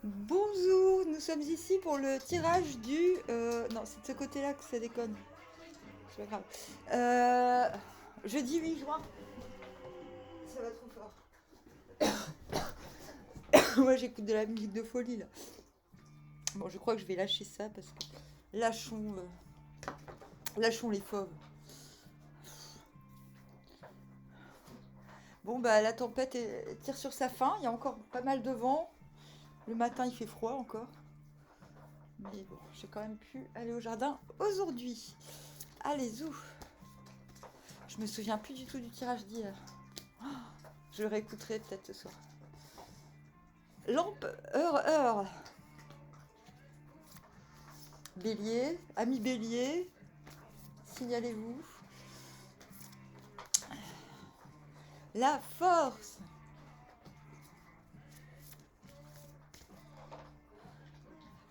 Bonjour, nous sommes ici pour le tirage du... non, c'est de ce côté-là que ça déconne. C'est pas grave. Jeudi 8 juin. Ça va trop fort. Moi, j'écoute de la musique de folie, là. Bon, je crois que je vais lâcher ça parce que... Lâchons les fauves. Bon, bah, la tempête tire sur sa fin. Il y a encore pas mal de vent. Le matin, il fait froid encore. Mais bon, j'ai quand même pu aller au jardin aujourd'hui. Allez, zou. Je me souviens plus du tout du tirage d'hier. Je le réécouterai peut-être ce soir. Lampe, heure. Bélier, ami bélier, signalez-vous. La force.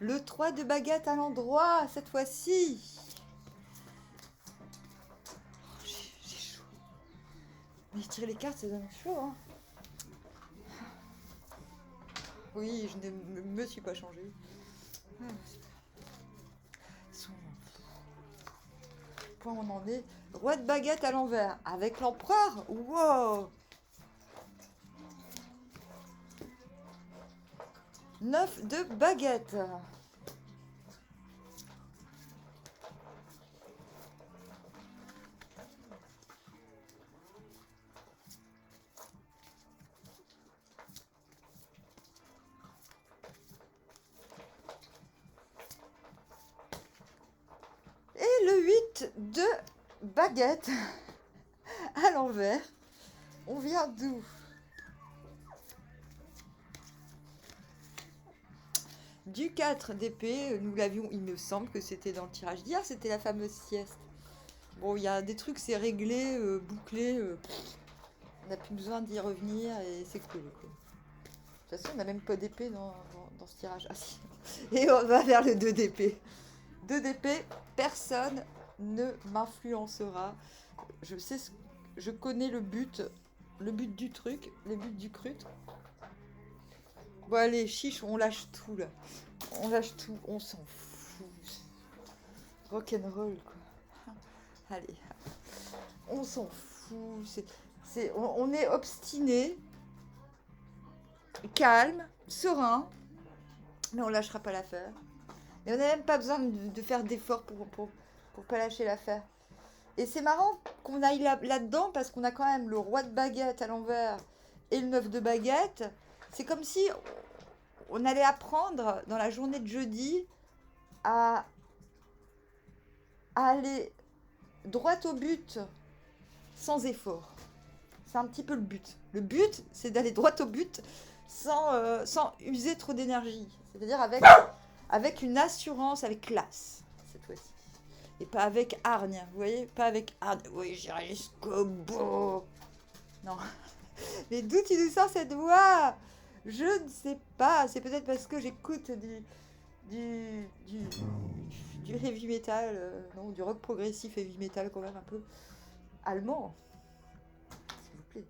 Le 3 de baguette à l'endroit, cette fois-ci. Oh, j'ai chaud. Mais tirer les cartes, ça donne chaud, hein. Oui, je ne me suis pas changée. Point on en est. Roi de baguette à l'envers, avec l'empereur. Wow. 9 de baguette. Et le 8 de baguette à l'envers. On vient d'où? Du 4 d'épée, nous l'avions, il me semble que c'était dans le tirage d'hier, c'était la fameuse sieste. Bon, il y a des trucs, c'est réglé, bouclé, on n'a plus besoin d'y revenir et c'est cool. Quoi. De toute façon, on n'a même pas d'épée dans ce tirage. Ah si. Et on va vers le 2 d'épée. 2 d'épée, personne ne m'influencera. Je connais le but du truc, le but du crut. Bon allez, chiche, on lâche tout là. On lâche tout, on s'en fout. Rock'n'roll quoi. Allez, on s'en fout. On est obstiné, calme, serein, mais on lâchera pas l'affaire. Et on n'a même pas besoin de faire d'efforts pour pas lâcher l'affaire. Et c'est marrant qu'on aille là-dedans parce qu'on a quand même le roi de baguette à l'envers et le 9 de baguette. C'est comme si on allait apprendre dans la journée de jeudi à aller droit au but sans effort. C'est un petit peu le but. Le but, c'est d'aller droit au but sans user trop d'énergie. C'est-à-dire avec une assurance, avec classe, cette fois-ci. Et pas avec hargne, vous voyez? Pas avec hargne. Oui, j'irai jusqu'au bout. Non. Mais d'où tu nous sors cette voix? Je ne sais pas. C'est peut-être parce que j'écoute du, du, du heavy metal, non, du rock progressif heavy metal quand même un peu allemand. S'il vous plaît.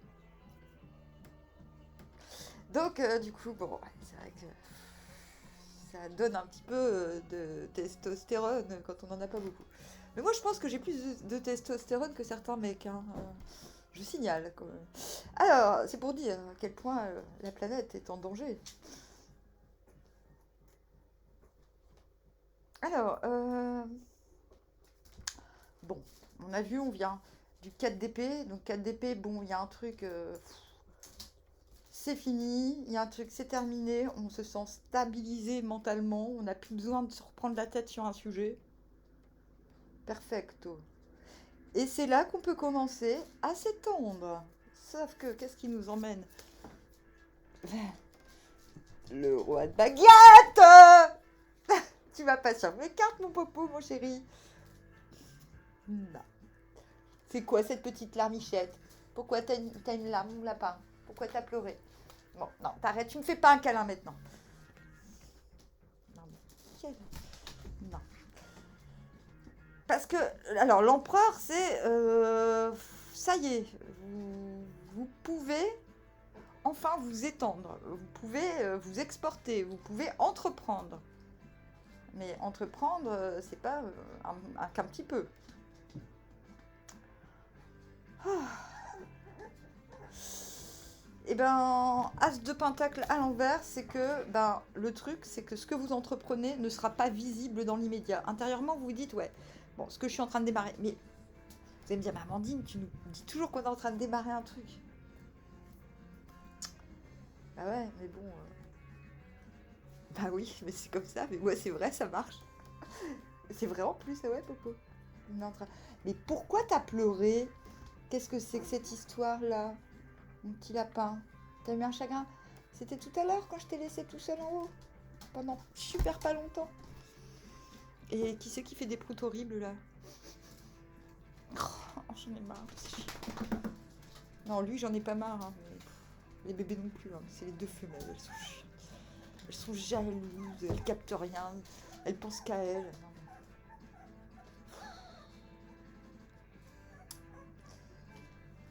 Donc, du coup, bon, c'est vrai que ça donne un petit peu de testostérone quand on n'en a pas beaucoup. Mais moi, je pense que j'ai plus de testostérone que certains mecs. Hein. Je signale quand même. Alors, c'est pour dire à quel point la planète est en danger. Alors, bon, on a vu, on vient du 4 d'épée. Donc 4 d'épée, bon, il y a un truc, c'est fini. Il y a un truc, c'est terminé. On se sent stabilisé mentalement. On n'a plus besoin de se reprendre la tête sur un sujet. Perfecto. Et c'est là qu'on peut commencer à s'étendre. Sauf que, qu'est-ce qui nous emmène? Le roi de baguette. Tu vas pas sur mes cartes, mon popo, mon chéri. Non. C'est quoi cette petite larmichette? Pourquoi t'as une larme, mon lapin? Pourquoi t'as pleuré? Bon, non, t'arrêtes, tu me fais pas un câlin maintenant. Non, mais... Non. Parce que, alors, l'empereur, c'est... ça y est, vous pouvez enfin vous étendre, vous pouvez vous exporter, vous pouvez entreprendre. Mais entreprendre, c'est pas qu'un petit peu. Et ben, As de Pentacle à l'envers, c'est que le truc, c'est que ce que vous entreprenez ne sera pas visible dans l'immédiat. Intérieurement, vous vous dites, ouais, bon, ce que je suis en train de démarrer. Mais vous allez me dire, mais Amandine, tu nous dis toujours qu'on est en train de démarrer un truc. Bah ouais, mais bon. Bah oui, mais c'est comme ça. Mais ouais, c'est vrai, ça marche. C'est vrai en plus, ouais, Popo. Mais pourquoi t'as pleuré? Qu'est-ce que c'est que cette histoire-là? Mon petit lapin. T'as eu un chagrin? C'était tout à l'heure quand je t'ai laissé tout seul en haut. Pendant super pas longtemps. Et qui c'est qui fait des proutes horribles là? Oh, j'en ai marre. Non, lui j'en ai pas marre. Hein, mais les bébés non plus. Hein. C'est les deux femelles. Elles sont chiantes. Elles sont jalouses. Elles captent rien. Elles pensent qu'à elles.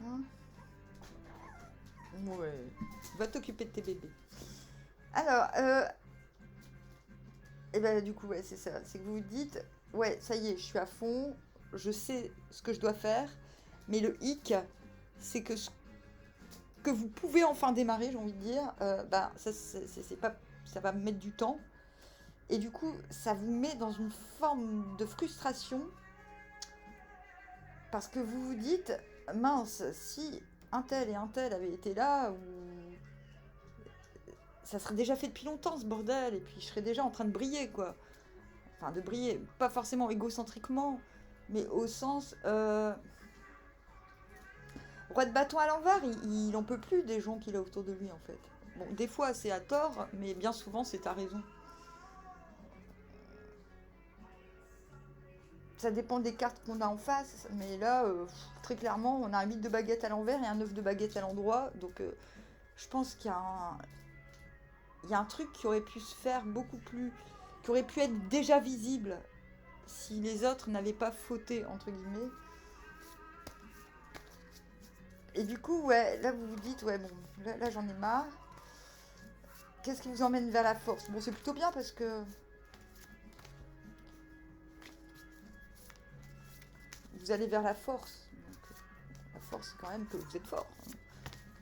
Hein? Ouais. Va t'occuper de tes bébés. Alors, et ben du coup, ouais, c'est ça. C'est que vous vous dites, ouais, ça y est, je suis à fond, je sais ce que je dois faire, mais le hic, c'est que ce que vous pouvez enfin démarrer, j'ai envie de dire, c'est pas, ça va me mettre du temps. Et du coup, ça vous met dans une forme de frustration parce que vous vous dites, mince, si un tel et un tel avaient été là, ou ça serait déjà fait depuis longtemps ce bordel, et puis je serais déjà en train de briller, quoi. Enfin, de briller, pas forcément égocentriquement, mais au sens... Roi de bâton à l'envers, il en peut plus des gens qu'il a autour de lui, en fait. Bon, des fois c'est à tort, mais bien souvent c'est à raison. Ça dépend des cartes qu'on a en face, mais là, très clairement, on a un 8 de baguette à l'envers et un 9 de baguette à l'endroit, donc je pense qu'il y a un truc qui aurait pu se faire beaucoup plus... qui aurait pu être déjà visible si les autres n'avaient pas fauté, entre guillemets. Et du coup, ouais, là vous vous dites, ouais, bon, là j'en ai marre. Qu'est-ce qui vous emmène vers la force? Bon, c'est plutôt bien parce que vous allez vers la force. Donc, la force, c'est quand même que vous êtes fort.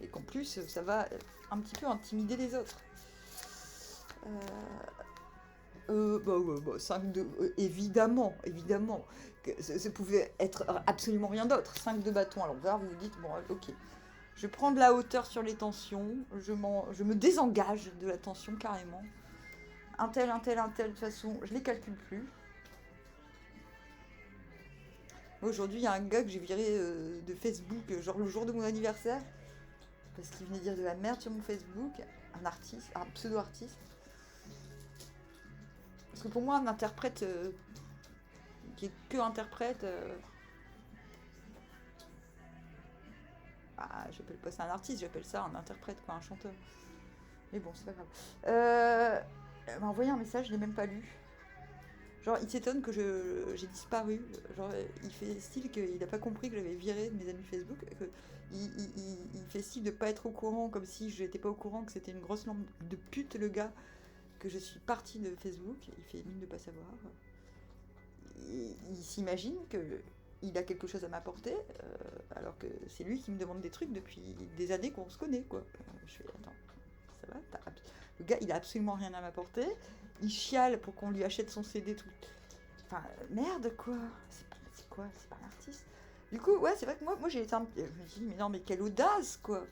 Et qu'en plus, ça va un petit peu intimider les autres. 5 de... évidemment. Ça pouvait être absolument rien d'autre. 5 de bâton à l'envers, vous vous dites, bon, ok. Je prends de la hauteur sur les tensions, je me désengage de la tension carrément. Un tel, de toute façon, je les calcule plus. Aujourd'hui, il y a un gars que j'ai viré de Facebook, genre le jour de mon anniversaire, parce qu'il venait dire de la merde sur mon Facebook, un artiste, un pseudo-artiste. Parce que pour moi, un interprète qui est que interprète, j'appelle pas ça un artiste, j'appelle ça un interprète, quoi, un chanteur. Mais bon, c'est pas grave. Il m'a envoyé un message, je l'ai même pas lu. Genre, il s'étonne que j'ai disparu. Genre, il fait style qu'il n'a pas compris que j'avais viré de mes amis Facebook. Il fait style de pas être au courant, comme si je n'étais pas au courant que c'était une grosse lampe de pute, le gars, que je suis partie de Facebook. Il fait mine de pas savoir. Il s'imagine qu'il a quelque chose à m'apporter, alors que c'est lui qui me demande des trucs depuis des années qu'on se connaît, quoi. Je fais, attends, ça va? Le gars, il a absolument rien à m'apporter. Il chiale pour qu'on lui achète son CD tout. Enfin, merde, quoi. C'est quoi? C'est pas un artiste. Du coup, ouais, c'est vrai que moi j'ai été un... Je me dis, mais non, mais quelle audace, quoi.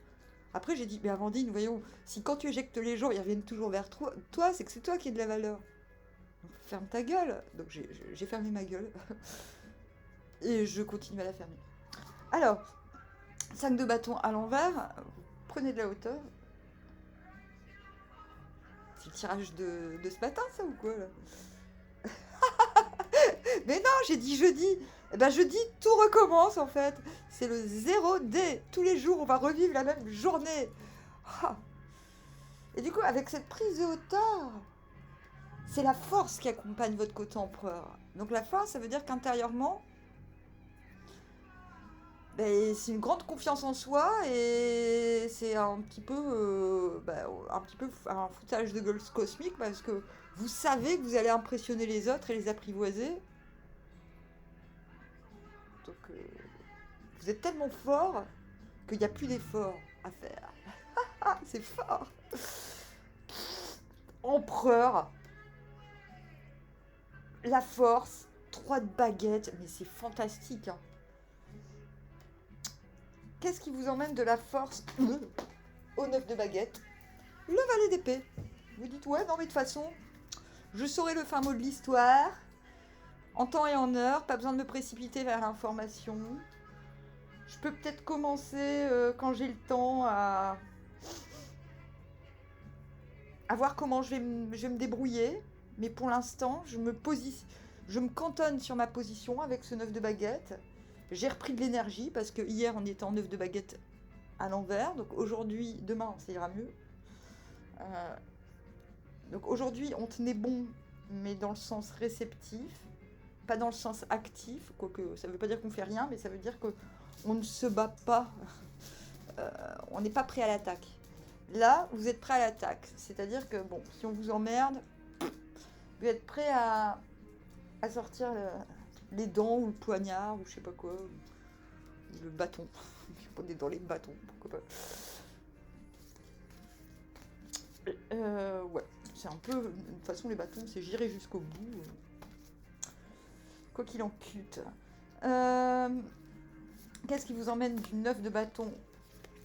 Après, j'ai dit, mais Amandine, voyons, si quand tu éjectes les gens, ils reviennent toujours vers toi, c'est que c'est toi qui as de la valeur. Donc, ferme ta gueule. Donc, j'ai fermé ma gueule. Et je continue à la fermer. Alors, 5 de bâton à l'envers. Vous prenez de la hauteur. C'est le tirage de ce matin, ça, ou quoi, là? Mais non, j'ai dit jeudi. Eh ben, jeudi, tout recommence, en fait. C'est le 0D. Tous les jours, on va revivre la même journée. Ah. Et du coup, avec cette prise de hauteur, c'est la force qui accompagne votre côté empereur. Donc la force, ça veut dire qu'intérieurement, ben, c'est une grande confiance en soi et c'est un petit peu un foutage de gueule cosmique parce que vous savez que vous allez impressionner les autres et les apprivoiser. Donc vous êtes tellement fort qu'il n'y a plus d'effort à faire. Ah, c'est fort. Empereur, la force, 3 de baguettes, mais c'est fantastique. Hein. Qu'est-ce qui vous emmène de la force au 9 de baguette? Le valet d'épée. Vous dites, ouais, non, mais de toute façon, je saurai le fin mot de l'histoire, en temps et en heure, pas besoin de me précipiter vers l'information. Je peux peut-être commencer quand j'ai le temps à voir comment je vais me débrouiller. Mais pour l'instant, je me cantonne sur ma position avec ce 9 de baguette. J'ai repris de l'énergie parce que hier on était en 9 de baguette à l'envers. Donc aujourd'hui, demain, ça ira mieux. Donc aujourd'hui, on tenait bon, mais dans le sens réceptif, pas dans le sens actif. Quoique ça veut pas dire qu'on fait rien, mais ça veut dire qu'on ne se bat pas. On n'est pas prêt à l'attaque. Là, vous êtes prêt à l'attaque. C'est-à-dire que, bon, si on vous emmerde, vous êtes prêt à sortir les dents ou le poignard ou je sais pas quoi. Ou le bâton. On est dans les bâtons, pourquoi pas. Ouais, c'est un peu... De toute façon, les bâtons, c'est j'irai jusqu'au bout. Quoi qu'il en cute. Qu'est-ce qui vous emmène du 9 de bâton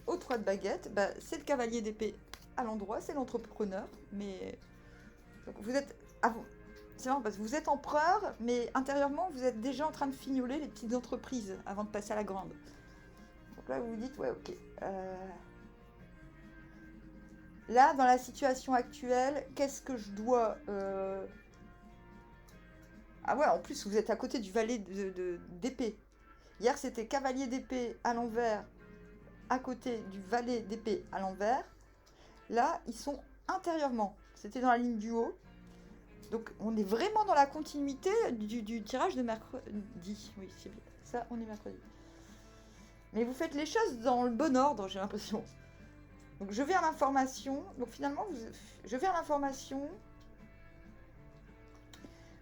au 3 de baguette? Bah, c'est le cavalier d'épée à l'endroit, c'est l'entrepreneur. Mais donc, vous êtes... C'est marrant parce que vous êtes empereur, mais intérieurement, vous êtes déjà en train de fignoler les petites entreprises avant de passer à la grande. Donc là, vous vous dites, ouais, ok. Là, dans la situation actuelle, qu'est-ce que je dois... Ah ouais, en plus, vous êtes à côté du valet d'épée. Hier, c'était cavalier d'épée à l'envers, à côté du valet d'épée à l'envers. Là, ils sont intérieurement. C'était dans la ligne du haut. Donc, on est vraiment dans la continuité du tirage de mercredi. Oui, c'est bien. Ça, on est mercredi. Mais vous faites les choses dans le bon ordre, j'ai l'impression. Donc, je viens à l'information. Donc, finalement, je viens à l'information.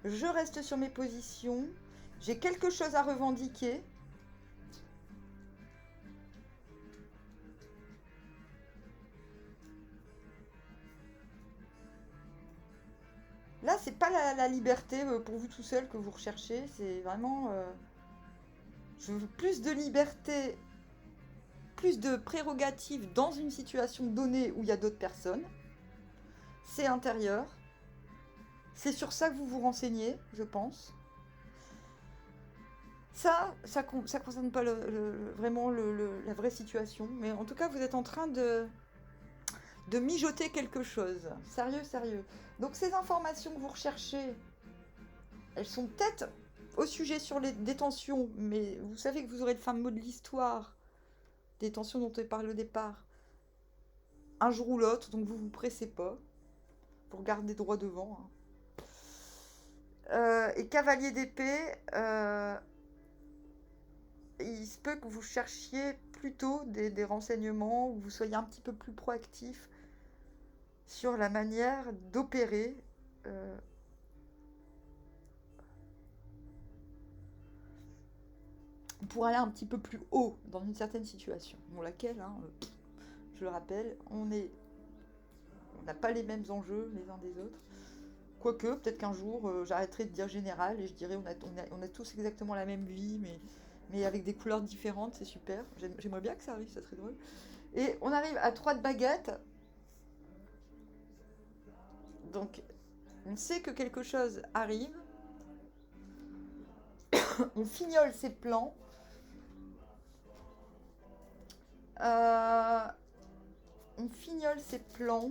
Je reste sur mes positions. J'ai quelque chose à revendiquer. Là, c'est pas la liberté pour vous tout seul que vous recherchez. C'est vraiment... je veux plus de liberté, plus de prérogatives dans une situation donnée où il y a d'autres personnes. C'est intérieur. C'est sur ça que vous vous renseignez, je pense. Ça concerne pas vraiment la vraie situation. Mais en tout cas, vous êtes en train de mijoter quelque chose. Sérieux. Donc ces informations que vous recherchez, elles sont peut-être au sujet sur les détentions, mais vous savez que vous aurez le fin mot de l'histoire, des tensions dont on parle au départ, un jour ou l'autre, donc vous vous pressez pas. Vous regardez droit devant. Hein. Et cavalier d'épée, il se peut que vous cherchiez plutôt des renseignements, ou vous soyez un petit peu plus proactif sur la manière d'opérer pour aller un petit peu plus haut dans une certaine situation. Bon, laquelle, hein, je le rappelle, on n'a pas les mêmes enjeux les uns des autres. Quoique, peut-être qu'un jour, j'arrêterai de dire général et je dirais on a tous exactement la même vie, mais avec des couleurs différentes, c'est super. J'aimerais bien que ça arrive, ça serait drôle. Et on arrive à 3 de baguette. Donc, on sait que quelque chose arrive. On fignole ses plans. On fignole ses plans.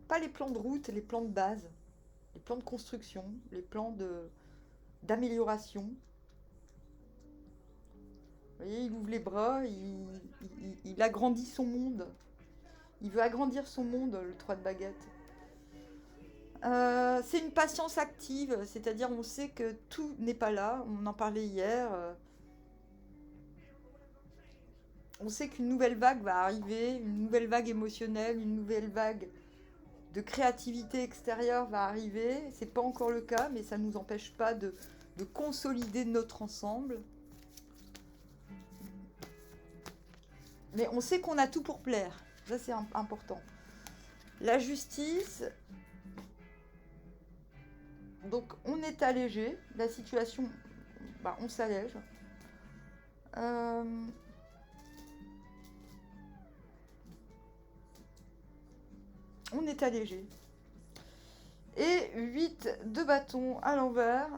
Pas les plans de route, les plans de base. Les plans de construction, les plans d'amélioration. Vous voyez, il ouvre les bras, il agrandit son monde. Il veut agrandir son monde, le 3 de baguette. C'est une patience active, c'est-à-dire on sait que tout n'est pas là, on en parlait hier. On sait qu'une nouvelle vague va arriver, une nouvelle vague émotionnelle, une nouvelle vague de créativité extérieure va arriver. C'est pas encore le cas, mais ça ne nous empêche pas de consolider notre ensemble. Mais on sait qu'on a tout pour plaire. Ça, c'est important. La justice. Donc, on est allégé. La situation, on s'allège. On est allégé. Et 8 de bâton à l'envers.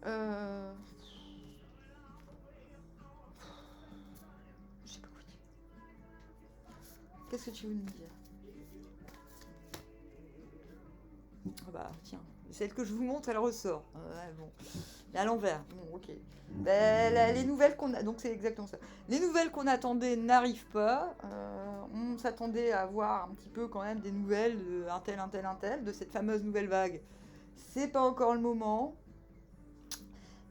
Je sais pas quoi dire. Qu'est-ce que tu veux nous dire? Ah bah tiens, celle que je vous montre, elle ressort. Ouais, bon. Mais à l'envers. Bon, ok. Les nouvelles qu'on a, donc c'est exactement ça. Les nouvelles qu'on attendait n'arrivent pas. On s'attendait à avoir un petit peu quand même des nouvelles de un tel, de cette fameuse nouvelle vague. C'est pas encore le moment.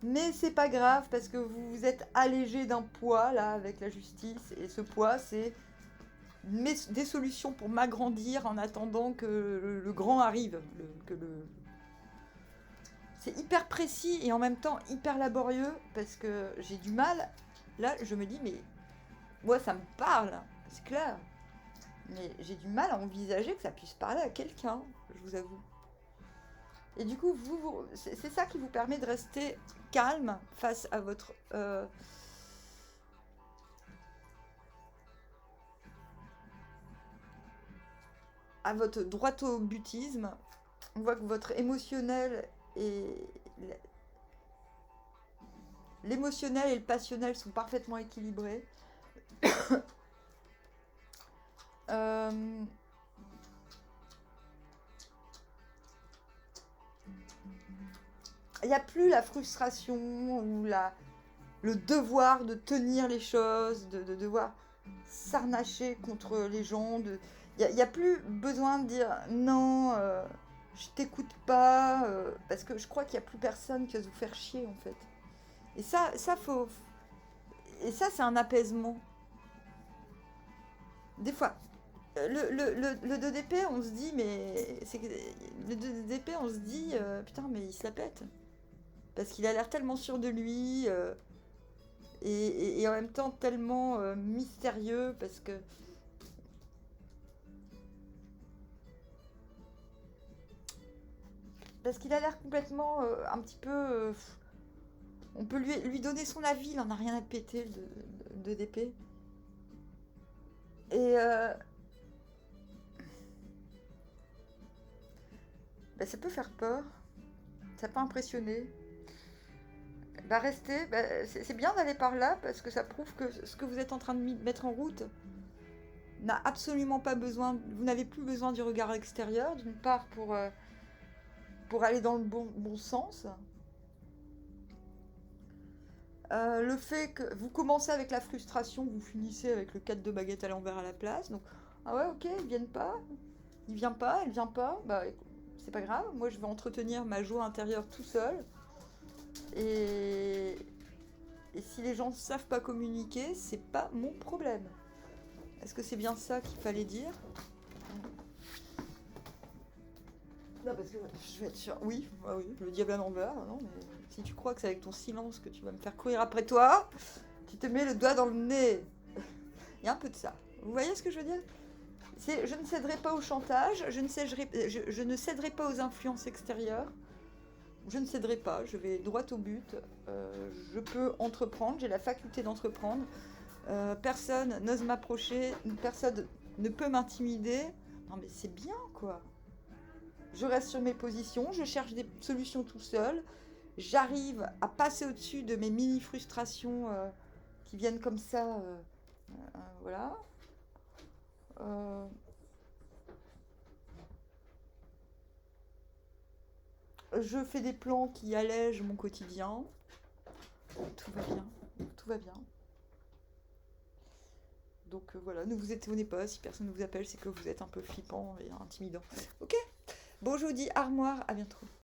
Mais c'est pas grave parce que vous vous êtes allégé d'un poids là avec la justice. Et ce poids, c'est des solutions pour m'agrandir en attendant que le grand arrive. C'est hyper précis et en même temps hyper laborieux parce que j'ai du mal. Là, je me dis, mais moi, ça me parle, c'est clair. Mais j'ai du mal à envisager que ça puisse parler à quelqu'un, je vous avoue. Et du coup, c'est ça qui vous permet de rester calme face à votre... à votre droit au butisme. On voit que votre émotionnel et l'émotionnel et le passionnel sont parfaitement équilibrés. Il n'y a plus la frustration ou le devoir de tenir les choses, de devoir s'arnacher contre les gens. Il n'y a plus besoin de dire non, je t'écoute pas, parce que je crois qu'il n'y a plus personne qui ose vous faire chier en fait. Et ça c'est un apaisement. Des fois, le 2DP, on se dit, mais. Le 2DP, on se dit, putain, mais il se la pète. Parce qu'il a l'air tellement sûr de lui, et en même temps tellement mystérieux, parce que. Parce qu'il a l'air complètement un petit peu. On peut lui donner son avis, il en a rien à péter, le 2DP. Et. Ça peut faire peur, ça peut impressionner. Restez, c'est bien d'aller par là parce que ça prouve que ce que vous êtes en train de mettre en route n'a absolument pas besoin, vous n'avez plus besoin du regard extérieur, d'une part pour aller dans le bon sens. Le fait que vous commencez avec la frustration, vous finissez avec le 4 de baguette à l'envers à la place, donc ah ouais ok, ils viennent pas, il vient pas, elle vient pas, c'est pas grave, moi je vais entretenir ma joie intérieure tout seul. Et si les gens ne savent pas communiquer, c'est pas mon problème. Est-ce que c'est bien ça qu'il fallait dire? Non, parce que je vais être sûre. Oui, le diable à l'envers. Non, mais si tu crois que c'est avec ton silence que tu vas me faire courir après toi, tu te mets le doigt dans le nez. Il y a un peu de ça. Vous voyez ce que je veux dire? Je ne céderai pas au chantage, je ne céderai pas aux influences extérieures. Je ne céderai pas, je vais droit au but. Je peux entreprendre, j'ai la faculté d'entreprendre. Personne n'ose m'approcher, personne ne peut m'intimider. Non mais c'est bien quoi. Je reste sur mes positions, je cherche des solutions tout seul. J'arrive à passer au-dessus de mes mini-frustrations qui viennent comme ça. Voilà. Je fais des plans qui allègent mon quotidien. Tout va bien. Tout va bien. Donc voilà, ne vous étonnez pas si personne ne vous appelle, c'est que vous êtes un peu flippant et intimidant. Ok. Bon, je vous dis armoire, à bientôt.